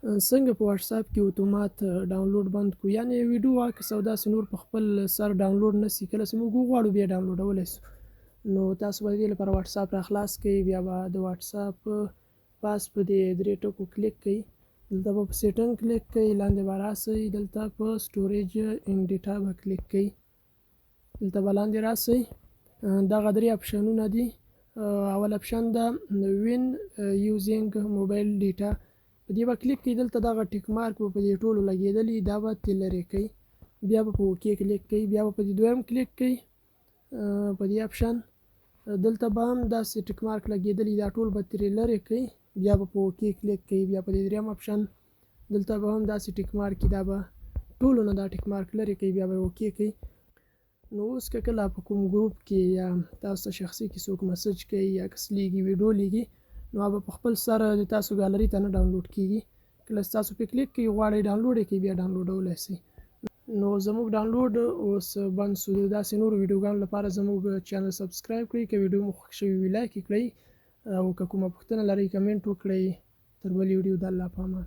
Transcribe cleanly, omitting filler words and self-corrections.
څنګه په واټساپ کې اتومات ډاونلوډ بند کړو، یعنې ویډیو عکس او داسې نور په خپل سر ډاونلوډ نه شي، کله چې موږ وغواړو بیا ډاونلوډولی شو. نو تاسو به د دې لپاره واټساپ راخلاص کړئ، بیا به د واټساپ پاس په دې 3 ټکو کلیک کړئ، دلته به په سیټنګ کلیک کړئ، لاندې به راسئ، دلته په سټوریج ان ډیټا به کلیک کړئ، دلته به لاندې راسئ، دغه 3 اپشنونه دي. اول اپشن ده وین یوزینګ موبایل ډیټا، په دې به کلیک کړئ، دلته دغه ټیک مارک به په دې ټولو لګېدلي، دا به ترې لرې کړئ، بیا به په اوکې کلیک کړئ، بیا به په دې دویم کلیک کړئ، په دې اپشن دلته به هم داسې ټیک مارک لګېدلي، دا ټول به ترې لرې کړئ، بیا به په اوکې کلیک کړئ، بیا په دې دریم اپشن دلته به هم داسې ټیک مارک دا به ټولو نه دا ټیک مارک لرې کړئ، بیا به اوکې کړئ. نو اوس که کله په کوم ګروپ کې یا تاسو ته شخصي کې څوک مسج کوي یا عکس لیږي ویډیو لیږي، نو هغه په خپل سر د تاسو ګالري ته نه ډاونلوډ کېږي، کله چې تاسو پې کلیک کوئ غواړئ ډاونلوډ یې کړئ بیا ډاونلوډولی شئ. نو زموږ ډاونلوډ اوس بند شو، د داسې نورو ویډیوګانو لپاره زموږ چینل سبسکرایب کړئ، که ویډیو مو خوښ شوي وي لایک یې کړئ، او که کومه پوښتنه لرئ کمنټ وکړئ. تر بلې ویډیو د الله په امان.